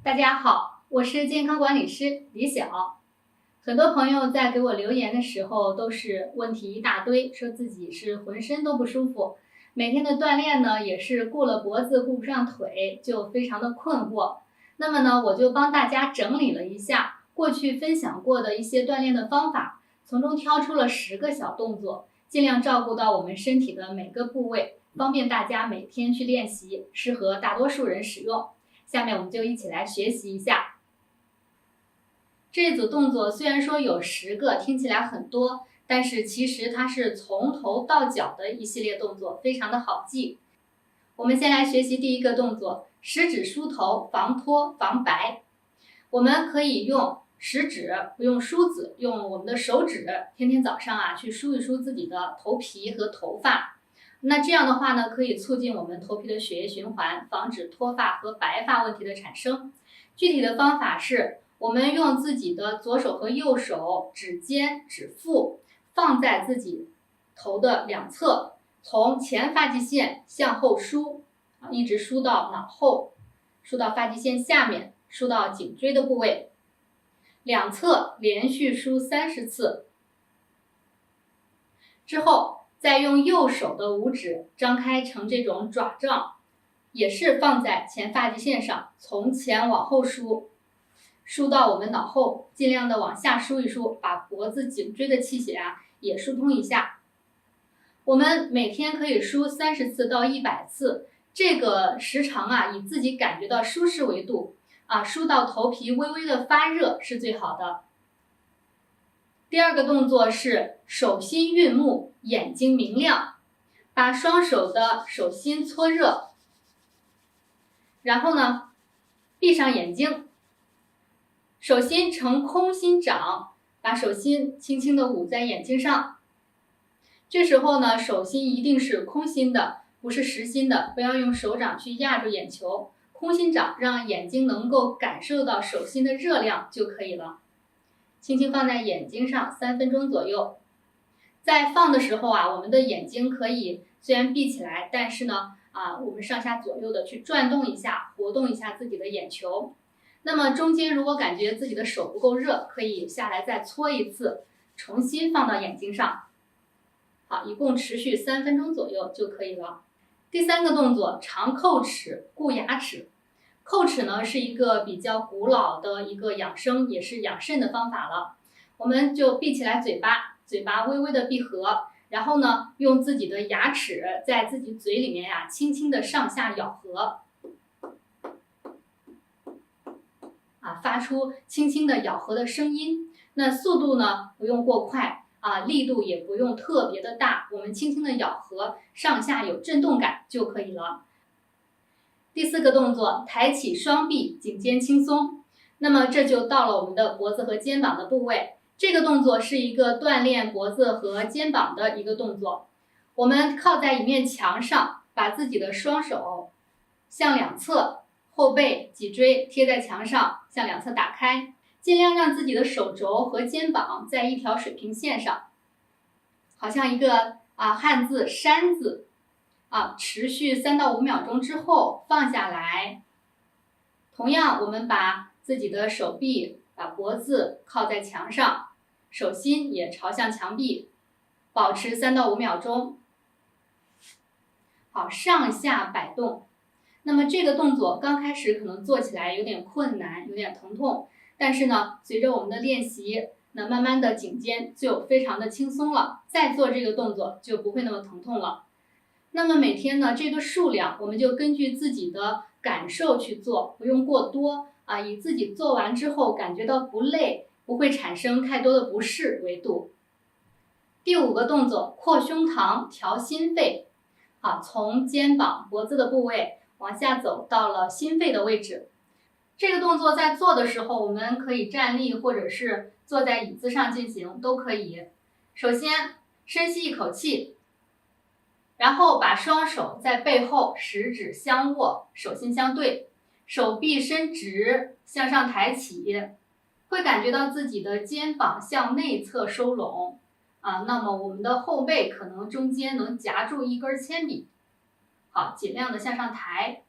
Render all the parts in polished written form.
大家好，我是健康管理师李晓。很多朋友在给我留言的时候都是问题一大堆，说自己是浑身都不舒服，每天的锻炼呢也是顾了脖子顾不上腿，就非常的困惑。那么呢，我就帮大家整理了一下过去分享过的一些锻炼的方法，从中挑出了10个小动作，尽量照顾到我们身体的每个部位，方便大家每天去练习，适合大多数人使用。下面我们就一起来学习一下。这一组动作虽然说有10个，听起来很多，但是其实它是从头到脚的一系列动作，非常的好记。我们先来学习第一个动作，食指梳头，防脱防白。我们可以用食指，不用梳子，用我们的手指，天天早上去梳一梳自己的头皮和头发。那这样的话呢，可以促进我们头皮的血液循环，防止脱发和白发问题的产生。具体的方法是，我们用自己的左手和右手指尖、指腹放在自己头的两侧，从前发际线向后梳，一直梳到脑后，梳到发际线下面，梳到颈椎的部位。两侧连续梳30次，之后再用右手的五指张开成这种爪状，也是放在前发际线上，从前往后梳，梳到我们脑后，尽量的往下梳一梳，把脖子、颈椎的气血也疏通一下。我们每天可以梳30次到100次，这个时长以自己感觉到舒适为度，梳到头皮微微的发热是最好的。第二个动作是手心运目，眼睛明亮，把双手的手心搓热，然后呢，闭上眼睛，手心呈空心掌，把手心轻轻地捂在眼睛上。这时候呢，手心一定是空心的，不是实心的，不要用手掌去压住眼球，空心掌让眼睛能够感受到手心的热量就可以了。轻轻放在眼睛上3分钟左右。在放的时候我们的眼睛可以虽然闭起来，但是呢我们上下左右的去转动一下，活动一下自己的眼球。那么中间如果感觉自己的手不够热，可以下来再搓一次，重新放到眼睛上。好，一共持续3分钟左右就可以了。第三个动作，长叩齿固牙齿。叩齿呢是一个比较古老的一个养生也是养肾的方法了。我们就闭起来嘴巴，嘴巴微微的闭合，然后呢用自己的牙齿在自己嘴里面轻轻的上下咬合，发出轻轻的咬合的声音。那速度呢不用过快力度也不用特别的大，我们轻轻的咬合，上下有震动感就可以了。第4个动作，抬起双臂，颈肩轻松。那么这就到了我们的脖子和肩膀的部位。这个动作是一个锻炼脖子和肩膀的一个动作。我们靠在一面墙上，把自己的双手向两侧，后背、脊椎贴在墙上，向两侧打开，尽量让自己的手肘和肩膀在一条水平线上，好像一个汉字山字。持续3到5秒钟之后放下来。同样，我们把自己的手臂、把脖子靠在墙上，手心也朝向墙壁，保持3到5秒钟。好，上下摆动。那么这个动作刚开始可能做起来有点困难，有点疼痛，但是呢，随着我们的练习，那慢慢的颈肩就非常的轻松了，再做这个动作就不会那么疼痛了。那么每天呢，这个数量我们就根据自己的感受去做，不用过多以自己做完之后感觉到不累，不会产生太多的不适为度。第5个动作，扩胸膛，调心肺。从肩膀、脖子的部位往下走到了心肺的位置。这个动作在做的时候，我们可以站立或者是坐在椅子上进行，都可以。首先，深吸一口气。然后把双手在背后，食指相握，手心相对，手臂伸直向上抬起，会感觉到自己的肩膀向内侧收拢那么我们的后背可能中间能夹住一根铅笔。好，尽量的向上抬，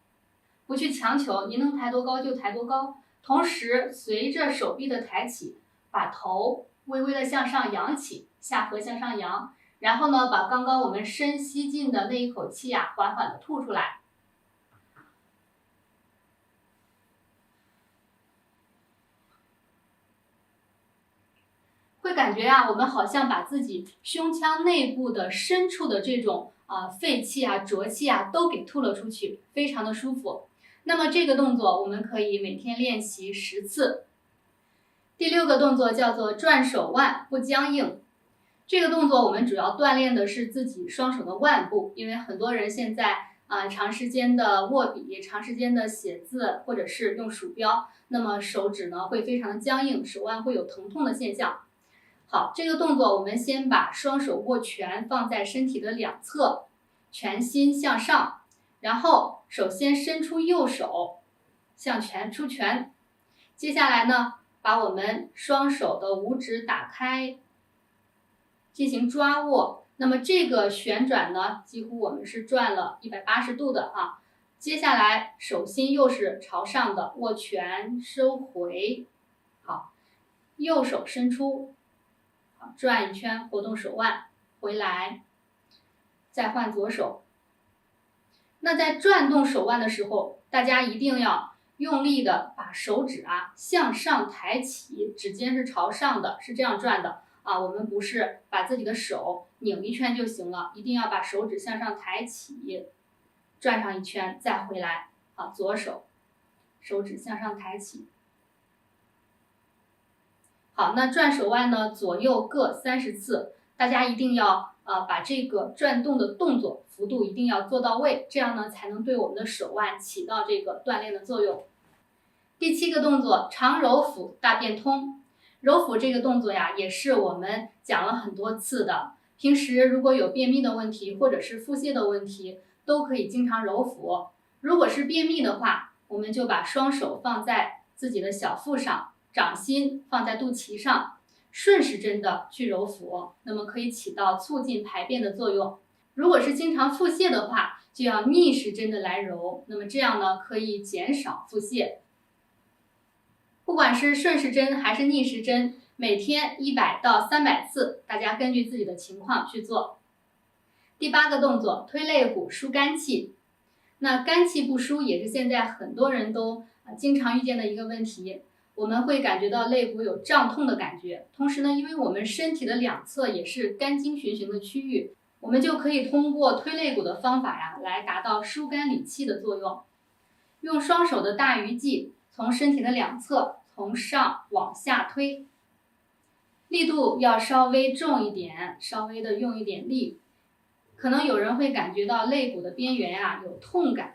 不去强求，您能抬多高就抬多高。同时，随着手臂的抬起，把头微微的向上扬起，下颌向上扬，然后呢，把刚刚我们深吸进的那一口气啊，缓缓的吐出来。会感觉啊，我们好像把自己胸腔内部的深处的这种废气啊、浊气啊都给吐了出去，非常的舒服。那么这个动作我们可以每天练习10次。第6个动作叫做转手腕不僵硬。这个动作我们主要锻炼的是自己双手的腕部，因为很多人现在长时间的握笔、长时间的写字，或者是用鼠标，那么手指呢会非常的僵硬，手腕会有疼痛的现象。好，这个动作我们先把双手握拳放在身体的两侧，拳心向上，然后首先伸出右手向前出拳，接下来呢，把我们双手的五指打开，进行抓握。那么这个旋转呢，几乎我们是转了180度的啊。接下来手心又是朝上的，握拳收回，好，右手伸出。转一圈，活动手腕，回来，再换左手。那在转动手腕的时候，大家一定要用力的把手指向上抬起，指尖是朝上的，是这样转的啊。我们不是把自己的手拧一圈就行了，一定要把手指向上抬起，转上一圈再回来啊。左手，手指向上抬起。好，那转手腕呢，左右各30次，大家一定要把这个转动的动作幅度一定要做到位，这样呢才能对我们的手腕起到这个锻炼的作用。第7个动作，长揉腹大便通。揉腹这个动作呀，也是我们讲了很多次的。平时如果有便秘的问题或者是腹泻的问题，都可以经常揉腹。如果是便秘的话，我们就把双手放在自己的小腹上。掌心放在肚脐上，顺时针的去揉腹，那么可以起到促进排便的作用。如果是经常腹泻的话，就要逆时针的来揉，那么这样呢可以减少腹泻。不管是顺时针还是逆时针，每天100到300次，大家根据自己的情况去做。第8个动作，推肋骨疏肝气。那肝气不疏也是现在很多人都经常遇见的一个问题。我们会感觉到肋骨有胀痛的感觉，同时呢，因为我们身体的两侧也是肝经循行的区域，我们就可以通过推肋骨的方法呀，来达到疏肝理气的作用。用双手的大鱼际从身体的两侧从上往下推，力度要稍微重一点，稍微的用一点力。可能有人会感觉到肋骨的边缘有痛感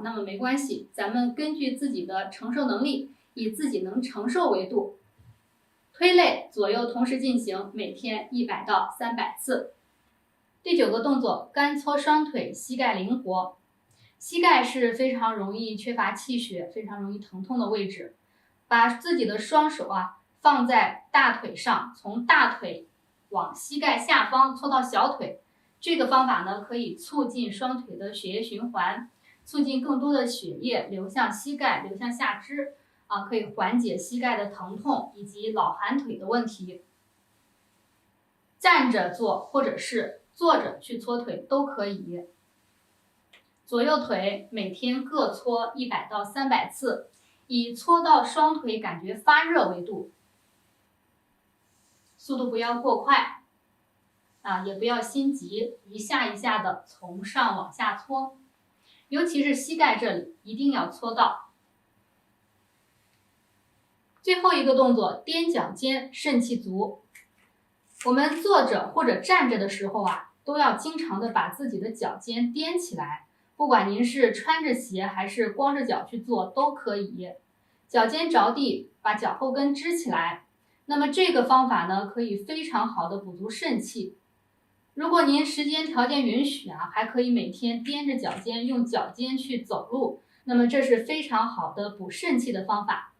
那么没关系，咱们根据自己的承受能力，以自己能承受为度，推肋左右同时进行，每天100到300次。第9个动作，干搓双腿，膝盖灵活。膝盖是非常容易缺乏气血、非常容易疼痛的位置，把自己的双手放在大腿上，从大腿往膝盖下方搓到小腿。这个方法呢，可以促进双腿的血液循环，促进更多的血液流向膝盖、流向下肢。可以缓解膝盖的疼痛以及老寒腿的问题。站着做或者是坐着去搓腿都可以。左右腿每天各搓100到300次，以搓到双腿感觉发热为度，速度不要过快也不要心急，一下一下的从上往下搓，尤其是膝盖这里一定要搓到。最后一个动作，踮脚尖肾气足。我们坐着或者站着的时候都要经常的把自己的脚尖踮起来，不管您是穿着鞋还是光着脚去做都可以。脚尖着地，把脚后跟支起来。那么这个方法呢，可以非常好的补足肾气。如果您时间条件允许还可以每天踮着脚尖，用脚尖去走路，那么这是非常好的补肾气的方法。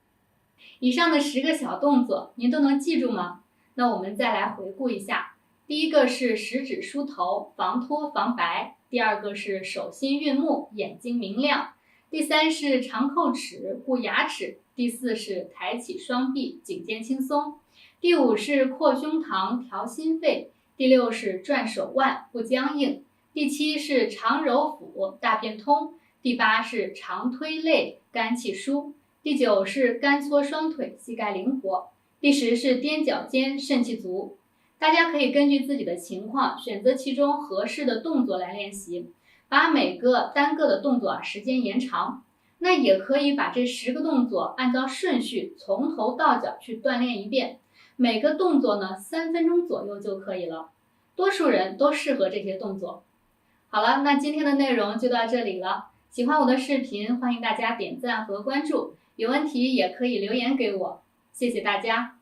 以上的10个小动作您都能记住吗？那我们再来回顾一下。第一个是食指梳头，防脱防白；第二个是手心运目，眼睛明亮；第3是长叩齿护牙齿，第4是抬起双臂颈肩轻松，第5是扩胸膛调心肺，第6是转手腕不僵硬，第7是长揉腹大便通，第8是长推肋肝气疏，第9是干搓双腿膝盖灵活，第10是踮脚尖肾气足。大家可以根据自己的情况选择其中合适的动作来练习，把每个单个的动作时间延长。那也可以把这10个动作按照顺序从头到脚去锻炼一遍，每个动作呢3分钟左右就可以了，多数人都适合这些动作。好了，那今天的内容就到这里了。喜欢我的视频，欢迎大家点赞和关注，有问题也可以留言给我，谢谢大家。